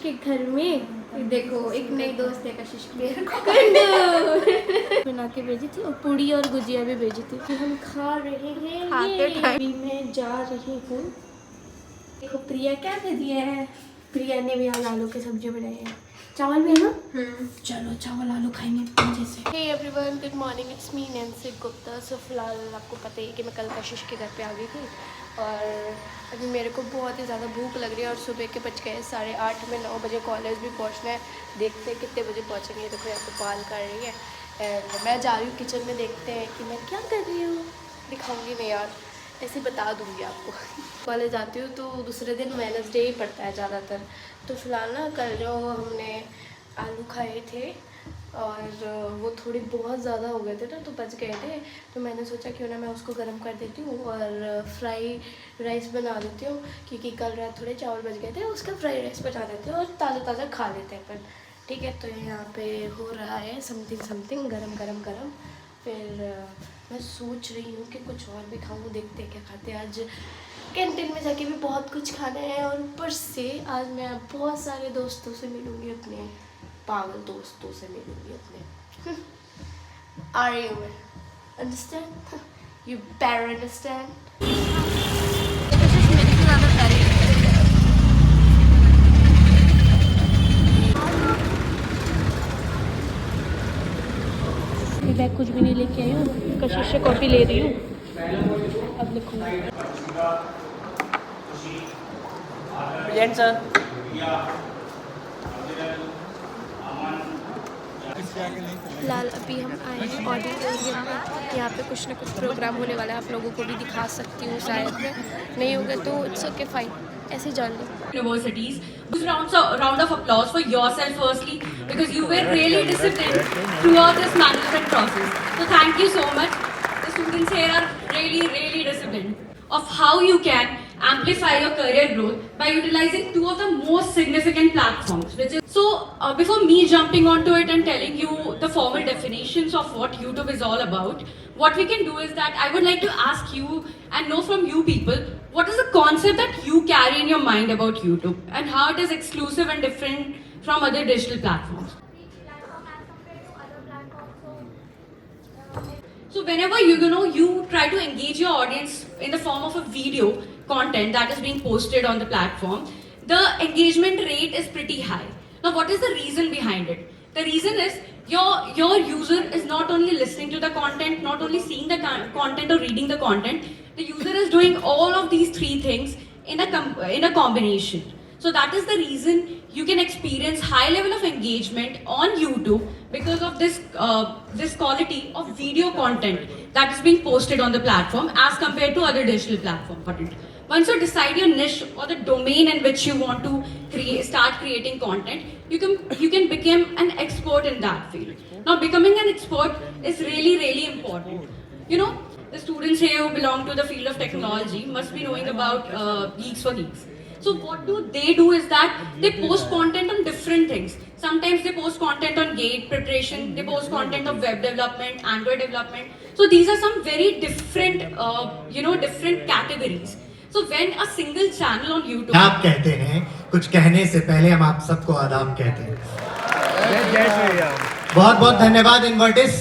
के घर में देखो एक नई दोस्त है कशिश की बना के भेजी थी और पूड़ी और गुजिया भी भेजी थी कि हम खा रहे हैं। ये अभी मैं जा रही हूँ। देखो प्रिया क्या दे दिया है। प्रिया ने भी आज आलू की सब्जी बनाई है। चावल भी है ना। चलो चावल आलू खाएंगे मजे से। Hey everyone, good morning, it's me Nancy Gupta. So फिलहाल आपको पता ही है कि मैं कल कशिश के घर पे आ गई थी और अभी मेरे को बहुत ही ज़्यादा भूख लग रही है और सुबह के बज गए 8:30 में 9 बजे कॉलेज भी पहुंचना है। देखते हैं कितने बजे पहुंचेंगे। देखो यहाँ पे बाल कर रही है एंड मैं जा रही हूँ किचन में। देखते हैं कि मैं क्या कर रही हूँ। दिखाऊंगी मैं यार, ऐसे बता दूंगी आपको। कॉलेज आती हूँ तो दूसरे दिन वेडनेसडे ही पड़ता है ज़्यादातर। तो फिलहाल ना कल जो हमने आलू खाए थे और वो थोड़े बहुत ज़्यादा हो गए थे ना, तो बच गए थे। तो मैंने सोचा क्यों ना मैं उसको गर्म कर देती हूँ और फ्राई राइस बना देती हूँ, क्योंकि कल रात थोड़े चावल बच गए थे, उसका फ्राई राइस बना देते हैं और ताज़ा ताज़ा खा लेते हैं अपन। ठीक है, तो यहाँ पे हो रहा है समथिंग गरम। फिर मैं सोच रही हूँ कि कुछ और भी खाऊँ। देखते हैं क्या खाते हैं। आज कैंटीन में जाके भी बहुत कुछ खाना है और ऊपर से आज मैं बहुत सारे दोस्तों से मिलूँगी, अपने पागल दोस्तों से मिलूँगी अपने। Are you understand? You better understand. Bag कुछ भी नहीं लेके आई हूँ। कशिश से कॉफ़ी ले रही हूँ। अब लिखूँगी। Present sir. फिलहाल अभी हम आए हैं ऑडिटोरियम में। यहाँ पे कुछ ना कुछ प्रोग्राम होने वाला है। आप लोगों को भी दिखा सकती हूँ शायद में, नहीं होगा तो इट्स ओके फाइन, ऐसे जान लो। Universities. Round of applause for yourself firstly, because you were really disciplined throughout this management process. So thank you so much. The students here are really disciplined of how you can amplify your career growth by utilizing two of the most significant platforms, which is before me jumping onto it and telling you the formal definitions of what YouTube is all about, what we can do is that I would like to ask you and know from you people, what is the concept that you carry in your mind about YouTube and how it is exclusive and different from other digital platforms? So whenever you try to engage your audience in the form of a video content that is being posted on the platform, the engagement rate is pretty high. Now what is the reason behind it? The reason is your user is not only listening to the content, not only seeing the content or reading the content, the user is doing all of these three things in a combination. So that is the reason you can experience high level of engagement on YouTube because of this quality of video content that is being posted on the platform as compared to other digital platforms. Once you decide your niche or the domain in which you want to start creating content, you can become an expert in that field. Now, becoming an expert is really important. You know, the students here who belong to the field of technology must be knowing about Geeks for Geeks. So what they do is that they post content on different things. Sometimes they post content on GATE preparation, they post content of web development, Android development. So these are some very different, different categories. So when a single channel on YouTube, आप कहते हैं, कुछ कहने से पहले हम आप सबको आदाब कहते हैं। बहुत बहुत धन्यवाद इनवर्टिस,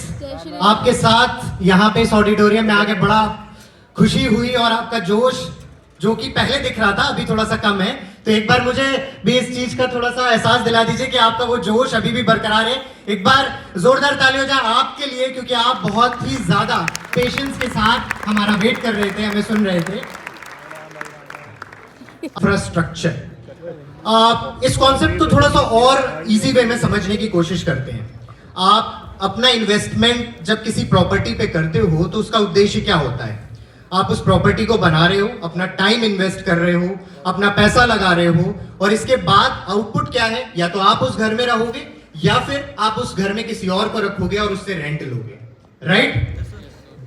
आपके साथ यहाँ पे इस ऑडिटोरियम में आके बड़ा खुशी हुई और आपका जोश जो कि पहले दिख रहा था अभी थोड़ा सा कम है, तो एक बार मुझे भी इस चीज का थोड़ा सा एहसास दिला दीजिए कि आपका वो जोश अभी भी बरकरार है। एक बार जोरदार ताली हो जाए आपके लिए, क्योंकि आप बहुत ही ज्यादा पेशेंस के साथ हमारा वेट कर रहे थे, हमें सुन रहे थे। इंफ्रास्ट्रक्चर, इस कॉन्सेप्ट को थोड़ा सा और इजी वे में समझने की कोशिश करते हैं। आप अपना इन्वेस्टमेंट जब किसी प्रॉपर्टी पे करते हो तो उसका उद्देश्य क्या होता है? आप उस प्रॉपर्टी को बना रहे हो, अपना टाइम इन्वेस्ट कर रहे हो, अपना पैसा लगा रहे हो, और इसके बाद आउटपुट क्या है? या तो आप उस घर में रहोगे या फिर आप उस घर में किसी और को रखोगे और उससे रेंट लोगे, right?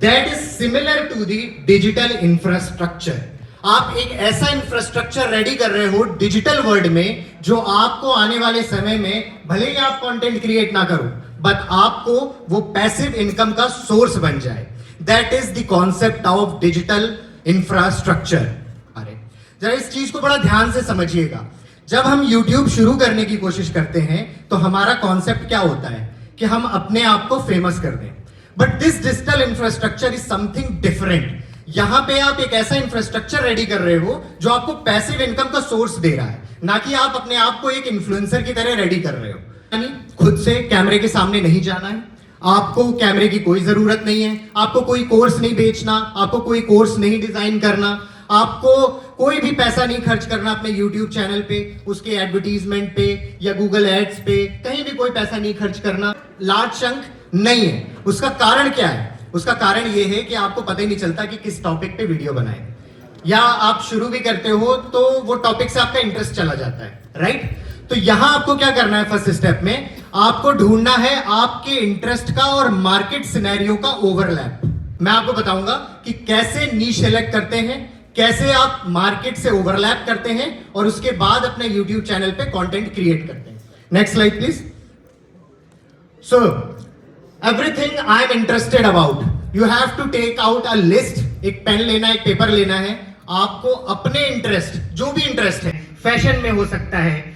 That is similar to the digital infrastructure. आप एक ऐसा इंफ्रास्ट्रक्चर रेडी कर रहे हो डिजिटल वर्ल्ड में जो आपको आने वाले समय में, भले ही आप कंटेंट क्रिएट ना करो, बट आपको वो पैसिव इनकम का सोर्स बन जाए। That is the concept of digital infrastructure. अरे जरा इस चीज को बड़ा ध्यान से समझिएगा। जब हम YouTube शुरू करने की कोशिश करते हैं तो हमारा कॉन्सेप्ट क्या होता है कि हम अपने आप को फेमस कर दें, but this digital infrastructure is something different. यहां पे आप एक ऐसा इंफ्रास्ट्रक्चर रेडी कर रहे हो जो आपको पैसिव इनकम का सोर्स दे रहा है, ना कि आप अपने आप को एक इन्फ्लुएंसर की तरह रेडी कर रहे हो। यानी खुद से कैमरे के सामने नहीं जाना है, आपको कैमरे की कोई जरूरत नहीं है, आपको कोई कोर्स नहीं बेचना, आपको कोई कोर्स नहीं डिजाइन करना, आपको कोई भी पैसा नहीं खर्च करना अपने YouTube चैनल पे, उसके एडवर्टीजमेंट पे या गूगल एड्स पे, कहीं भी कोई पैसा नहीं खर्च करना, लार्ज चंक नहीं है। उसका कारण क्या है? उसका कारण ये है कि आपको पता ही नहीं चलता कि किस टॉपिक पे वीडियो बनाएं, या आप शुरू भी करते हो तो वो टॉपिक से आपका इंटरेस्ट चला जाता है, राइट? तो यहां आपको क्या करना है? फर्स्ट स्टेप में आपको ढूंढना है आपके इंटरेस्ट का और मार्केट सिनेरियो का ओवरलैप। मैं आपको बताऊंगा कि कैसे नीश सेलेक्ट करते हैं, कैसे आप मार्केट से ओवरलैप करते हैं और उसके बाद अपने YouTube चैनल पे कंटेंट क्रिएट करते हैं। Next slide please. So everything I am interested about, you have to take out a list. एक पेन लेना है, एक पेपर लेना है, आपको अपने इंटरेस्ट, जो भी इंटरेस्ट है, फैशन में हो सकता है,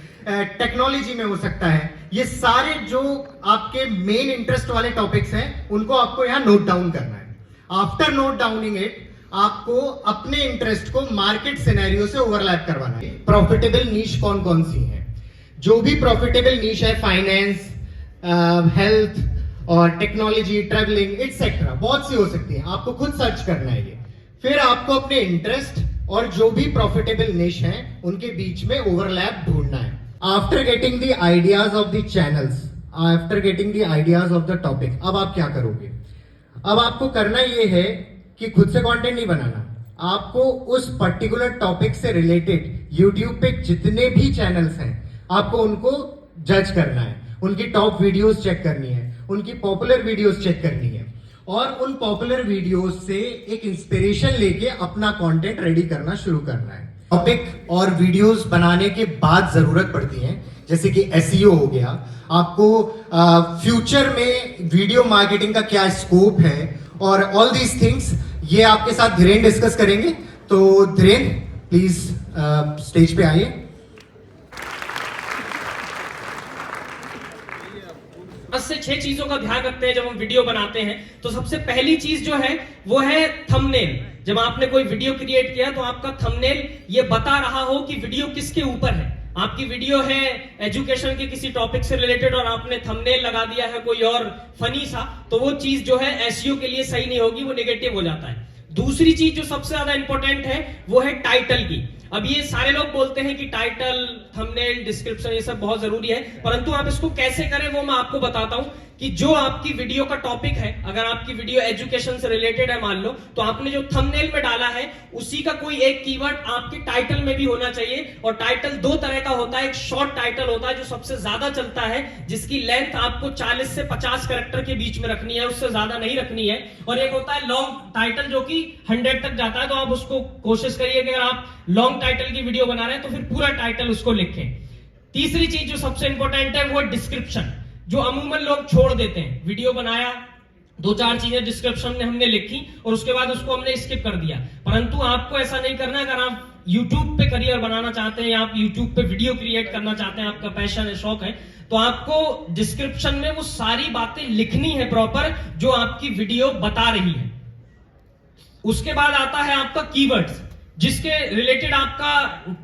टेक्नोलॉजी में हो सकता है, ये सारे जो आपके मेन इंटरेस्ट वाले टॉपिक्स हैं उनको आपको यहां नोट डाउन करना है। आफ्टर नोट डाउनिंग इट, आपको अपने इंटरेस्ट को मार्केट सिनेरियो से ओवरलैप करवाना है। प्रॉफिटेबल नीश कौन कौन सी है? जो भी प्रॉफिटेबल नीश है, फाइनेंस, हेल्थ और टेक्नोलॉजी, ट्रैवलिंग एटसेट्रा, बहुत सी हो सकती है, आपको खुद सर्च करना है ये। फिर आपको अपने इंटरेस्ट और जो भी प्रॉफिटेबल निश हैं उनके बीच में ओवरलैप ढूंढना है। After getting the ideas of the channels, after getting the ideas of the topic, अब आप क्या करोगे? अब आपको करना ये है कि खुद से कंटेंट नहीं बनाना, आपको उस पर्टिकुलर टॉपिक से रिलेटेड YouTube पे जितने भी चैनल्स हैं आपको उनको जज करना है, उनकी टॉप वीडियोस चेक करनी है, उनकी पॉपुलर वीडियोस चेक करनी है और उन पॉपुलर वीडियोस से एक इंस्पिरेशन लेके अपना कंटेंट रेडी करना शुरू करना है। टॉपिक और वीडियोस बनाने के बाद जरूरत पड़ती है, जैसे कि SEO हो गया, आपको फ्यूचर में वीडियो मार्केटिंग का क्या स्कोप है और ऑल दीज थिंग्स, ये आपके साथ धीरेन डिस्कस करेंगे। तो धीरेन प्लीज स्टेज पे आइए। 5 से 6 चीजों का ध्यान रखते हैं जब हम वीडियो बनाते हैं। तो सबसे पहली चीज जो है वो है थंबनेल। जब आपने कोई वीडियो क्रिएट किया तो आपका थंबनेल ये बता रहा हो कि वीडियो किसके ऊपर है। आपकी वीडियो है एजुकेशन के किसी टॉपिक से रिलेटेड और आपने थंबनेल लगा दिया है कोई और फनी सा, तो वो चीज जो है SEO के लिए सही नहीं होगी, वो नेगेटिव हो जाता है। दूसरी चीज जो सबसे ज्यादा इंपॉर्टेंट है वो है टाइटल की। अब ये सारे लोग बोलते हैं कि टाइटल, थंबनेल, डिस्क्रिप्शन ये सब बहुत जरूरी है, परंतु आप इसको कैसे करें वो मैं आपको बताता हूं कि जो आपकी वीडियो का टॉपिक है, अगर आपकी वीडियो एजुकेशन से रिलेटेड है मान लो, तो आपने जो थंबनेल में डाला है उसी का कोई एक कीवर्ड आपके टाइटल में भी होना चाहिए। और टाइटल 2 तरह का होता है, एक शॉर्ट टाइटल होता है जो सबसे ज्यादा चलता है, जिसकी लेंथ आपको 40 से 50 कैरेक्टर के बीच में रखनी है, उससे ज्यादा नहीं रखनी है। और एक होता है लॉन्ग टाइटल जो कि 100 तक जाता है, तो आप उसको कोशिश करिए कि अगर आप लॉन्ग टाइटल की वीडियो बना रहे हैं तो फिर पूरा टाइटल उसको लिखें। तीसरी चीज जो सबसे इंपॉर्टेंट है वो है डिस्क्रिप्शन, जो अमूमन लोग छोड़ देते हैं। वीडियो बनाया, 2-4 चीजें डिस्क्रिप्शन में हमने लिखी और उसके बाद उसको हमने स्किप कर दिया, परंतु आपको ऐसा नहीं करना। अगर आप YouTube पे करियर बनाना चाहते हैं या आप YouTube पे वीडियो क्रिएट करना चाहते हैं, आपका पैशन है, शौक है, तो आपको डिस्क्रिप्शन में वो सारी बातें लिखनी है प्रॉपर जो आपकी वीडियो बता रही है। उसके बाद आता है आपका कीवर्ड्स, जिसके रिलेटेड आपका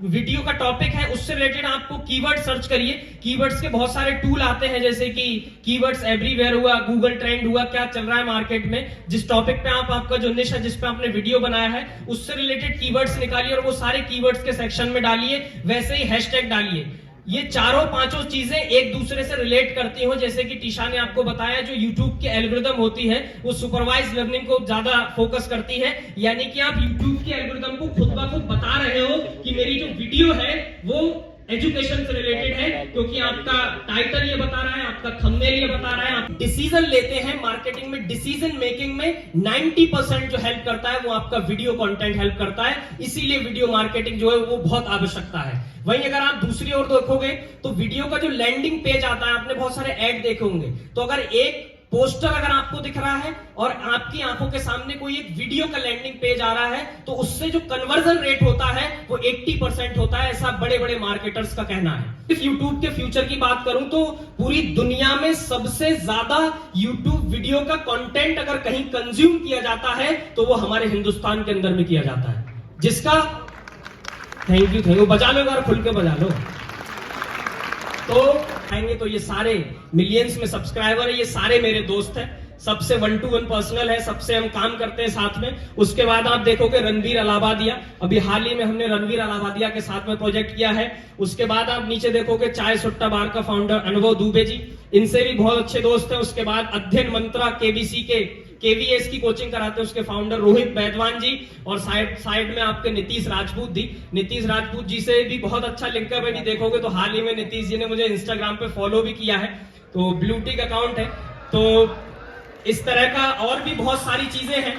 वीडियो का टॉपिक है, उससे रिलेटेड आपको कीवर्ड सर्च करिए। कीवर्ड्स के बहुत सारे टूल आते हैं, जैसे कि कीवर्ड्स एवरीवेयर हुआ, गूगल ट्रेंड हुआ, क्या चल रहा है मार्केट में, जिस टॉपिक पे आपका जो निश है, जिस पे आपने वीडियो बनाया है, उससे रिलेटेड कीवर्ड्स निकालिए और वो सारे कीवर्ड्स के सेक्शन में डालिए। वैसे ही हैशटैग डालिए। ये 4-5 चीजें एक दूसरे से रिलेट करती हो, जैसे कि टीशा ने आपको बताया, जो YouTube की एल्गोरिदम होती है वो सुपरवाइज लर्निंग को ज्यादा फोकस करती है, यानी कि आप YouTube की एल्गोरिदम को खुद ब खुद बता रहे हो कि मेरी जो वीडियो है वो एजुकेशन से रिलेटेड है, क्योंकि आपका टाइटल ये बता रहा है, आपका थंबनेल ये बता रहा है। आप डिसीजन लेते हैं मार्केटिंग में, डिसीजन मेकिंग में 90% जो हेल्प करता है वो आपका वीडियो कंटेंट हेल्प करता है, इसीलिए वीडियो मार्केटिंग जो है वो बहुत आवश्यकता है। वहीं अगर आप दूसरी ओर देखोगे तो वीडियो का जो लैंडिंग पेज आता है, आपने बहुत सारे ऐड देखे होंगे, तो अगर एक पोस्टर अगर आपको दिख रहा है और आपकी आंखों के सामने कोई एक वीडियो का लैंडिंग पेज आ रहा है, तो उससे जो कन्वर्जन रेट होता है वो 80% होता है, ऐसा बड़े बड़े मार्केटर्स का कहना है। इस YouTube के फ्यूचर की बात करूं तो पूरी दुनिया में सबसे ज्यादा YouTube वीडियो का कंटेंट अगर कहीं कंज्यूम किया जाता है तो वो हमारे हिंदुस्तान के अंदर में किया जाता है, जिसका थैंक यू बजा लो यार, खुल के बजा लो। तो आएंगे तो ये सारे मिलियंस में सब्सक्राइबर है, ये सारे मेरे दोस्त हैं, सबसे 1-to-1 पर्सनल है, सबसे हम काम करते हैं साथ में। उसके बाद आप देखोगे रणवीर अलाहाबादिया, अभी हाल ही में हमने रणवीर अलाहाबादिया के साथ में प्रोजेक्ट किया है। उसके बाद आप नीचे देखोगे चाय सुट्टा बार का फाउंडर अनुभव दुबे जी, इनसे भी बहुत अच्छे दोस्त हैं। उसके बाद अध्ययन मंत्रा केबीसी के केवीएस की कोचिंग कराते हैं, उसके फाउंडर रोहित बैदवान जी, और साइड में आपके नीतीश राजपूत जी से भी बहुत अच्छा लिंकअप है। भी देखोगे तो हाल ही में नीतीश जी ने मुझे इंस्टाग्राम पे फॉलो भी किया है, तो ब्लू टिक अकाउंट है। तो इस तरह का और भी बहुत सारी चीजें हैं,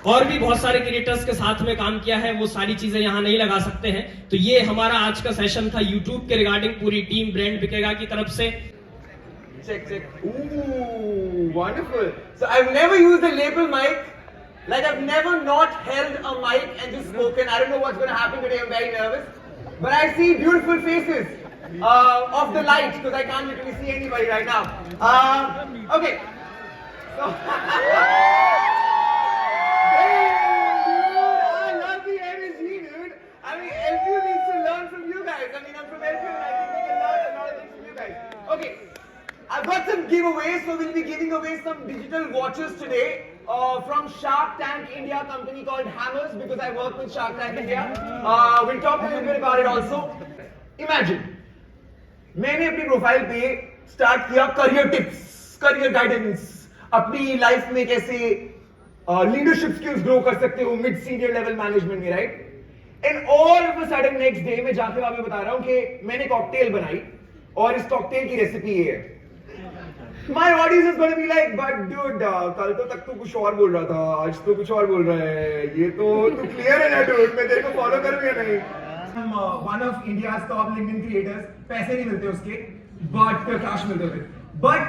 और भी बहुत सारे क्रिएटर्स के साथ में काम किया है, वो सारी चीजें यहाँ नहीं लगा सकते हैं। तो ये हमारा आज का सेशन था यूट्यूब के रिगार्डिंग, पूरी टीम ब्रांड बिकेगा की तरफ से। Check. Ooh, wonderful. So I've never used a lapel mic. Like I've never not held a mic and just spoken. I don't know what's going to happen today. I'm very nervous. But I see beautiful faces of the light because I can't literally see anybody right now. Okay. So I love the energy, dude. I mean, LPU needs to learn from you guys. I mean, I'm from LPU and I think we can learn a lot of things from you guys. Okay. I've got some giveaways, so we'll be giving away some digital watches today from Shark Tank India company called Hammers, because I work with Shark Tank India. We'll talk a little bit about it also. Imagine, मैंने अपनी profile पे start किया career tips, career guidance, अपनी life में कैसे leadership skills grow कर सकते हो मिड सीनियर लेवल मैनेजमेंट में, right? And all of a sudden next day मैं जाके वहां पे बता रहा हूं कि मैंने कॉकटेल बनाई और इस कॉकटेल की रेसिपी ये है। My audience is going to be like, but dude, कल तो तक तू कुछ और बोल रहा था, आज तो कुछ और बोल रहा है, ये तो तू क्लियर है ना dude, मैं तेरे को फॉलो करूँ या नहीं? I'm one of India's top LinkedIn creators, पैसे नहीं मिलते उसके, but cash मिलते होते। But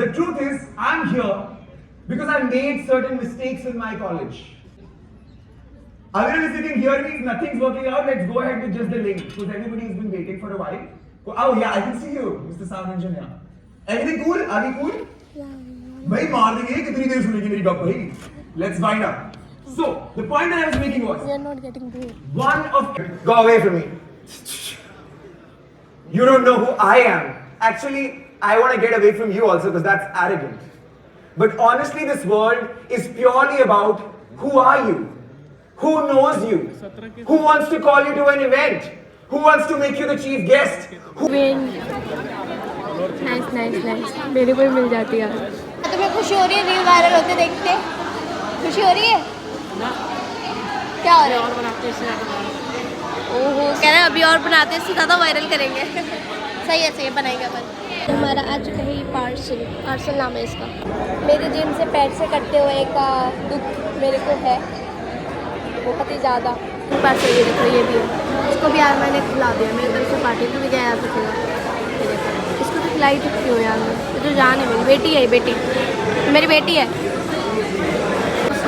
the truth is, I'm here because I made certain mistakes in my college. Everyone is sitting here means nothing's working out. Let's go ahead with just the link because everybody has been waiting for a while. Oh yeah, I can see you, Mr. Sound Engineer. Everything cool? Are we cool? भाई मार देंगे, कितनी देर सुनेगी मेरी बात भाई? Let's wind up. So the point that I was making was, We are not getting paid. one of go away from me. You don't know who I am. Actually, I want to get away from you also because that's arrogant. But honestly, this world is purely about who are you, who knows you, who wants to call you to an event, who wants to make you the chief guest. Nice मेरे को भी मिल जाती है। तुम्हें खुशी हो रही है रील वायरल होते देखते? खुशी हो रही है? क्या हो रहा है? और बनाते हैं, ओहो, कह रहे हैं अभी और बनाते हैं, इससे ज़्यादा वायरल करेंगे। सही है बनाएंगे अपन। हमारा आ चुका है पार्सल नाम है इसका। मेरे जिम से पैर से करते हुए का दुख मेरे को है बहुत ही ज़्यादा। पार्सल ये देखो, ये भी है, इसको भी यार मैंने खिला दिया, मेरी तरफ से पार्टी को भी गया आ सकेगा। इसको तो खिलाई सकती हो यार, ये तो जान है, मेरी बेटी है, मेरी बेटी है।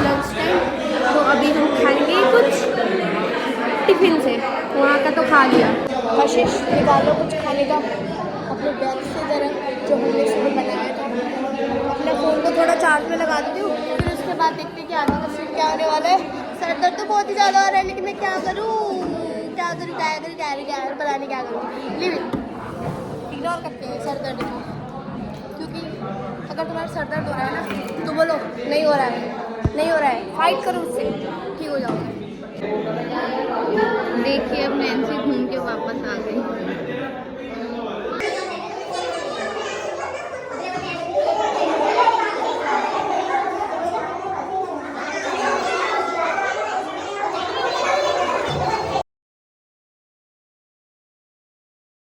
लंच टाइम तो अभी हम खाएंगे कुछ टिफिन से, वहाँ का तो खा लिया। कशिश निकालो कुछ खाने का अपने बैग से ज़रा, जो हमने सुबह बनाया था। अपने फ़ोन को थोड़ा चार्ज में लगा देती हूँ, फिर उसके बाद देखते हैं कि आगे का सीन क्या आने वाला है। सर दर्द तो बहुत ही ज़्यादा हो रहा है, लेकिन मैं क्या करूँ पता नहीं क्या करूँ। लिव इग्नोर करते हैं सर दर्द को, क्योंकि अगर तुम्हारा सर दर्द हो रहा है ना तो बोलो नहीं हो रहा है, फाइट करो उससे, ठीक हो जाओगे। देखिए अब नैन्सी घूम के वापस आ गई।